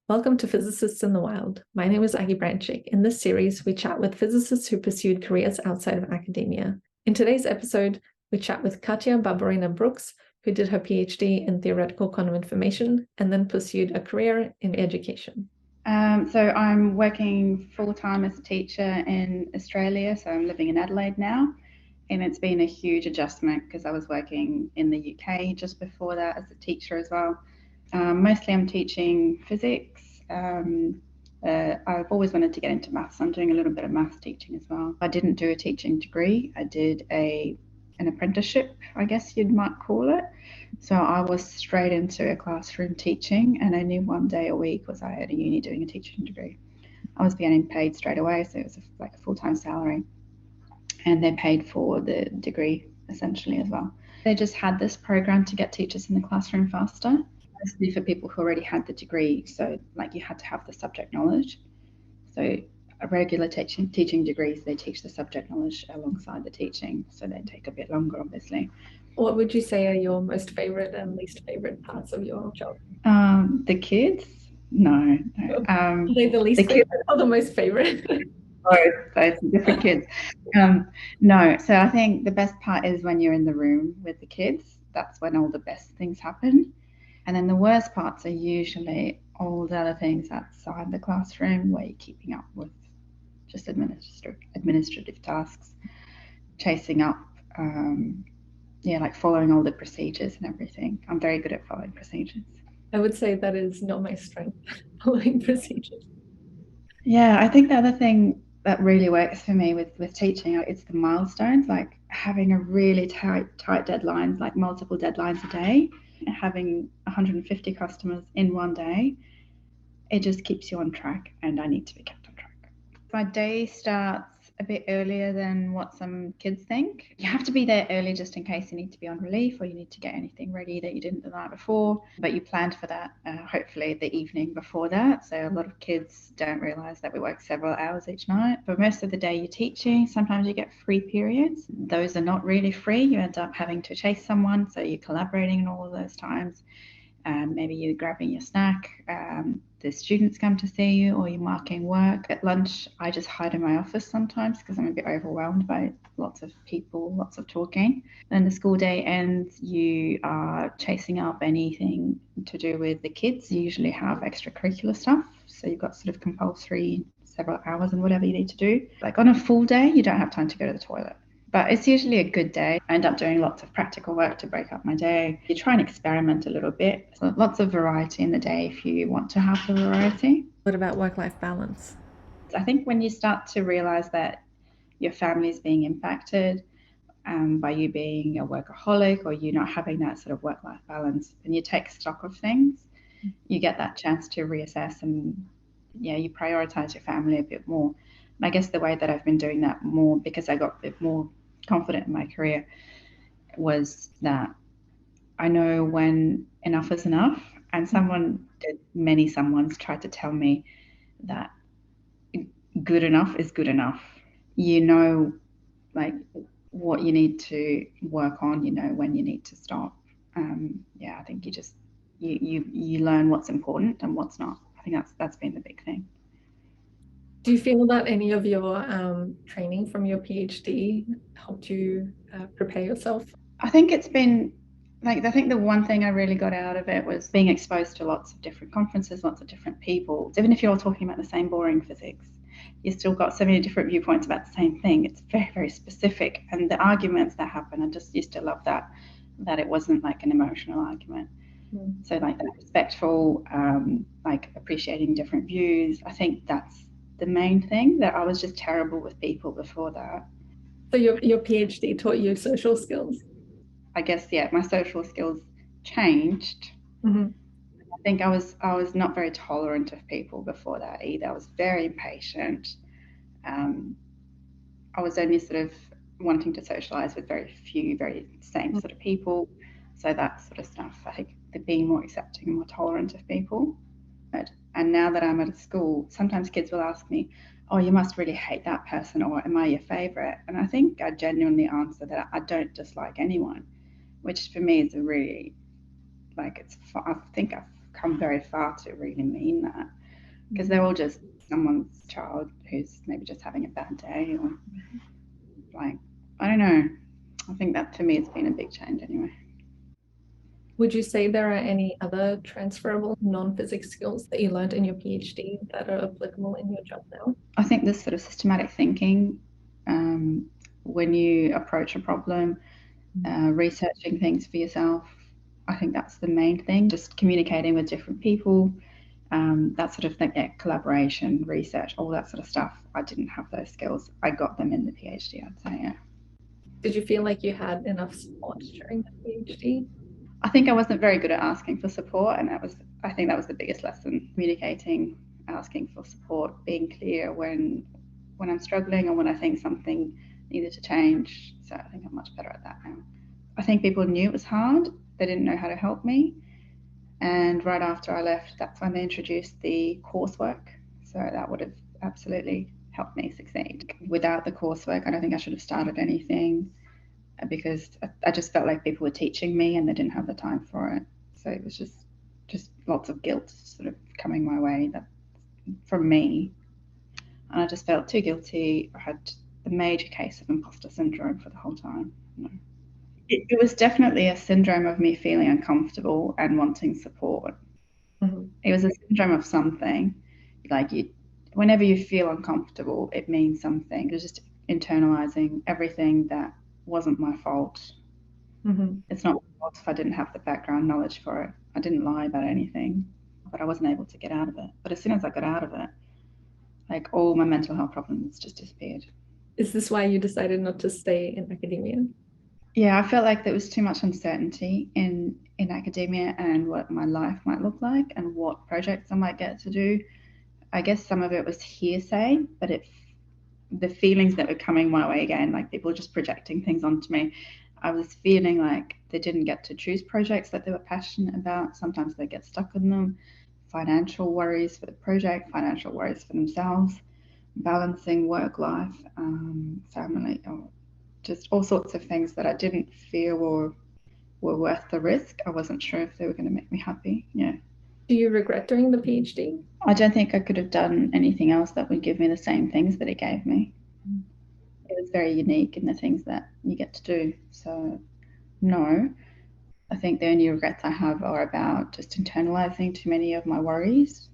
Welcome to Physicists in the Wild. My name is Aggie Branczyk. In this series, we chat with physicists who pursued careers outside of academia. In today's episode, we chat with Ekaterina Babourina-Brooks, who did her PhD in theoretical quantum information and then pursued a career in education. So I'm working full-time as a teacher in Australia, so I'm living in Adelaide now, and it's been a huge adjustment because I was working in the UK just before that as a teacher as well. Mostly I'm teaching physics. I've always wanted to get into maths. I'm doing a little bit of maths teaching as well. I didn't do a teaching degree. I did an apprenticeship, I guess you might call it. So I was straight into a classroom teaching, and only one day a week was I at a uni doing a teaching degree. I was getting paid straight away, so it was like a full-time salary, and they paid for the degree essentially as well. They just had this program to get teachers in the classroom faster, mostly for people who already had the degree. So like you had to have the subject knowledge. So regular teaching degrees, they teach the subject knowledge alongside the teaching, so they take a bit longer, obviously. What would you say are your most favorite and least favorite parts of your job? The kids? No. Are they the least favorite or the most favorite? Both different kids. No, so I think the best part is when you're in the room with the kids. That's when all the best things happen. And then the worst parts are usually all the other things outside the classroom where you're keeping up with just administrative tasks, chasing up, like following all the procedures and everything. I'm very good at following procedures. I would say that is not my strength, following procedures. Yeah, I think the other thing that really works for me with teaching, it's the milestones, like having a really tight deadlines, like multiple deadlines a day, having 150 customers in one day. It just keeps you on track, and I need to be kept on track. My day starts a bit earlier than what some kids think. You have to be there early just in case you need to be on relief or you need to get anything ready that you didn't the night before, but you planned for that hopefully the evening before that. So a lot of kids don't realise that we work several hours each night. But most of the day you're teaching. Sometimes you get free periods. Those are not really free. You end up having to chase someone, so you're collaborating in all of those times. Maybe you're grabbing your snack, the students come to see you, or you're marking work. At lunch, I just hide in my office sometimes because I'm a bit overwhelmed by lots of people, lots of talking. Then the school day ends, you are chasing up anything to do with the kids. You usually have extracurricular stuff, so you've got sort of compulsory several hours and whatever you need to do. Like on a full day, you don't have time to go to the toilet. But it's usually a good day. I end up doing lots of practical work to break up my day. You try and experiment a little bit. So lots of variety in the day if you want to have the variety. What about work-life balance? I think when you start to realize that your family is being impacted by you being a workaholic or you not having that sort of work-life balance, and you take stock of things, you get that chance to reassess and you prioritize your family a bit more. And I guess the way that I've been doing that more, because I got a bit more confident in my career, was that I know when enough is enough. And many someone's tried to tell me that good enough is good enough. You know, like what you need to work on, you know when you need to stop. I think you learn what's important and what's not. I think that's been the big thing. Do you feel that any of your training from your PhD helped you prepare yourself? I think it's been I think the one thing I really got out of it was being exposed to lots of different conferences, lots of different people. Even if you're all talking about the same boring physics, you still got so many different viewpoints about the same thing. It's very, very specific. And the arguments that happen, I just used to love that it wasn't like an emotional argument. So like that respectful, like appreciating different views. I think that's the main thing, that I was just terrible with people before that. So your PhD taught you social skills? I guess, my social skills changed. Mm-hmm. I think I was not very tolerant of people before that either. I was very impatient. I was only sort of wanting to socialize with very few, very same sort of people. So that sort of stuff, I think they're being more accepting and more tolerant of people. And now that I'm at a school, sometimes kids will ask me, oh, you must really hate that person, or am I your favorite? And I think I genuinely answer that I don't dislike anyone, which for me is a really, I think I've come very far to really mean that. because they're all just someone's child who's maybe just having a bad day, or like, I don't know. I think that for me it's been a big change anyway. Would you say there are any other transferable non-physics skills that you learned in your PhD that are applicable in your job now? I think this sort of systematic thinking, when you approach a problem, researching things for yourself, I think that's the main thing. Just communicating with different people, that sort of thing, yeah, collaboration, research, all that sort of stuff. I didn't have those skills. I got them in the PhD, I'd say, yeah. Did you feel like you had enough support during the PhD? I think I wasn't very good at asking for support, and I think that was the biggest lesson: communicating, asking for support, being clear when I'm struggling or when I think something needed to change. So I think I'm much better at that now. I think people knew it was hard. They didn't know how to help me. And right after I left, that's when they introduced the coursework. So that would have absolutely helped me succeed. Without the coursework, I don't think I should have started anything, because I just felt like people were teaching me and they didn't have the time for it. So it was just lots of guilt sort of coming my way that from me. And I just felt too guilty. I had a major case of imposter syndrome for the whole time. It was definitely a syndrome of me feeling uncomfortable and wanting support. It was a syndrome of something. Like, whenever you feel uncomfortable, it means something. It was just internalizing everything that wasn't my fault. It's not my fault if I didn't have the background knowledge for it. I didn't lie about anything, but I wasn't able to get out of it. But as soon as I got out of it, like, all my mental health problems just disappeared. Is this why you decided not to stay in academia? Yeah, I felt like there was too much uncertainty in academia and what my life might look like and what projects I might get to do. I guess some of it was hearsay, but the feelings that were coming my way again, like people just projecting things onto me, I was feeling like they didn't get to choose projects that they were passionate about. Sometimes they get stuck in them. Financial worries for the project, financial worries for themselves, balancing work life, family, or just all sorts of things that I didn't feel were worth the risk. I wasn't sure if they were going to make me happy. Yeah. Do you regret doing the PhD? I don't think I could have done anything else that would give me the same things that it gave me. It was very unique in the things that you get to do. So, no, I think the only regrets I have are about just internalizing too many of my worries.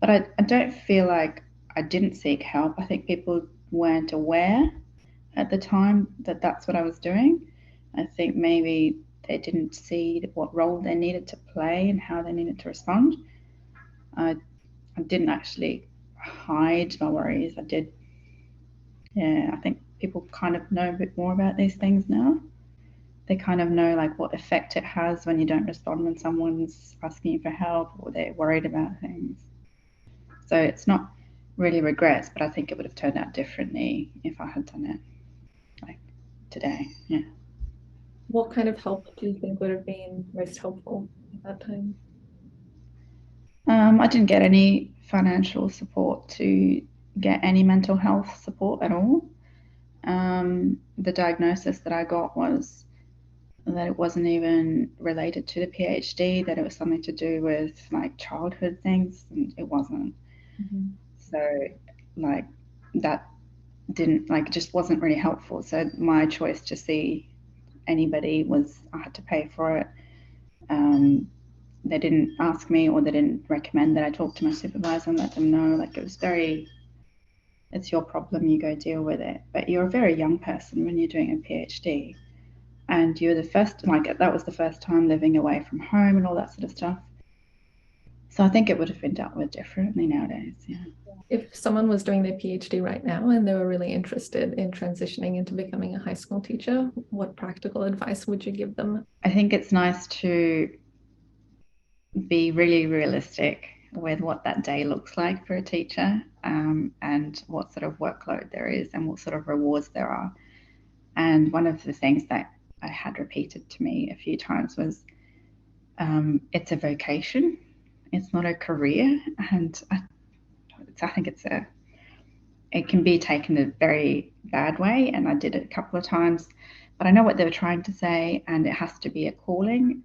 But I don't feel like I didn't seek help. I think people weren't aware at the time that that's what I was doing. I think maybe they didn't see what role they needed to play and how they needed to respond. I didn't actually hide my worries. I did. Yeah, I think people kind of know a bit more about these things now. They kind of know like what effect it has when you don't respond when someone's asking you for help or they're worried about things. So it's not really regrets, but I think it would have turned out differently if I had done it like today. Yeah. What kind of help do you think would have been most helpful at that time? I didn't get any financial support to get any mental health support at all. The diagnosis that I got was that it wasn't even related to the PhD, that it was something to do with like childhood things, and it wasn't. So like that didn't like just wasn't really helpful. So my choice to see anybody was I had to pay for it. They didn't ask me or they didn't recommend that I talk to my supervisor and let them know. Like, it was very, it's your problem, you go deal with it. But you're a very young person when you're doing a PhD, and you're the first, like, that was the first time living away from home and all that sort of stuff. So I think it would have been dealt with differently nowadays. Yeah. If someone was doing their PhD right now and they were really interested in transitioning into becoming a high school teacher, what practical advice would you give them? I think it's nice to be really realistic with what that day looks like for a teacher, and what sort of workload there is and what sort of rewards there are. And one of the things that I had repeated to me a few times was, it's a vocation, it's not a career. And I think it can be taken a very bad way, and I did it a couple of times. But I know what they were trying to say, and it has to be a calling,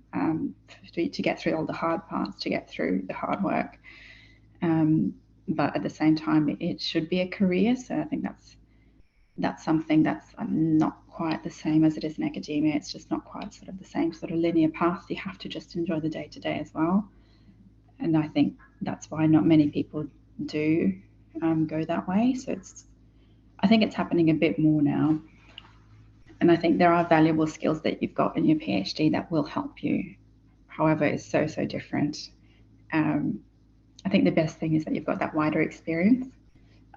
to get through all the hard parts, to get through the hard work. But at the same time, it should be a career. So I think that's something that's not quite the same as it is in academia. It's just not quite sort of the same sort of linear path. You have to just enjoy the day-to-day as well. And I think that's why not many people do go that way. So I think it's happening a bit more now. And I think there are valuable skills that you've got in your PhD that will help you. However, it's so different. I think the best thing is that you've got that wider experience.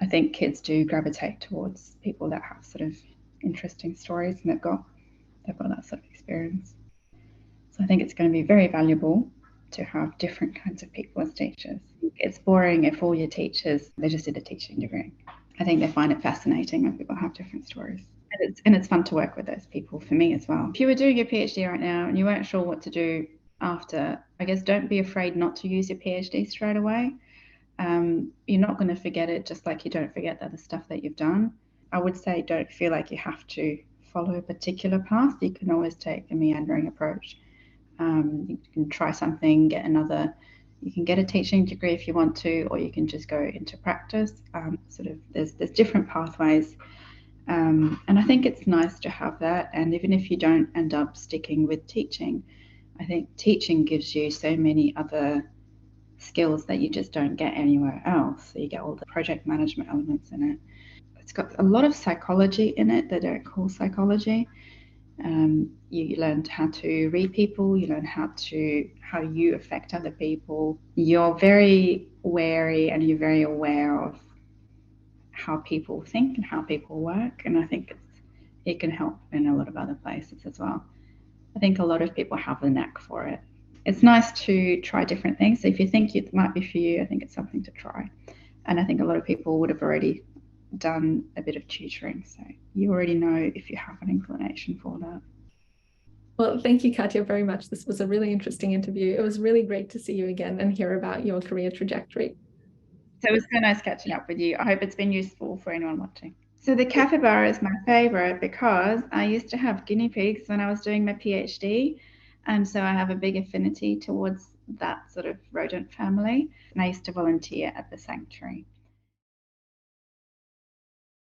I think kids do gravitate towards people that have sort of interesting stories and they've got that sort of experience. So I think it's going to be very valuable to have different kinds of people as teachers. It's boring if all your teachers, they just did a teaching degree. I think they find it fascinating when people have different stories. And it's fun to work with those people for me as well. If you were doing your PhD right now and you weren't sure what to do after, I guess don't be afraid not to use your PhD straight away. You're not going to forget it, just like you don't forget the other stuff that you've done. I would say don't feel like you have to follow a particular path. You can always take a meandering approach. You can try something, get another. You can get a teaching degree if you want to, or you can just go into practice. There's different pathways, and I think it's nice to have that. And even if you don't end up sticking with teaching, I think teaching gives you so many other skills that you just don't get anywhere else. So you get all the project management elements in it. It's got a lot of psychology in it that don't call psychology. You learn how to read people, you learn how you affect other people. You're very wary and you're very aware of how people think and how people work. And I think it can help in a lot of other places as well. I think a lot of people have the knack for it. It's nice to try different things. So if you think it might be for you, I think it's something to try. And I think a lot of people would have already done a bit of tutoring. So you already know if you have an inclination for that. Well, thank you, Katya, very much. This was a really interesting interview. It was really great to see you again and hear about your career trajectory. So it was so nice catching up with you. I hope it's been useful for anyone watching. So the capybara is my favorite because I used to have guinea pigs when I was doing my PhD. And so I have a big affinity towards that sort of rodent family. And I used to volunteer at the sanctuary.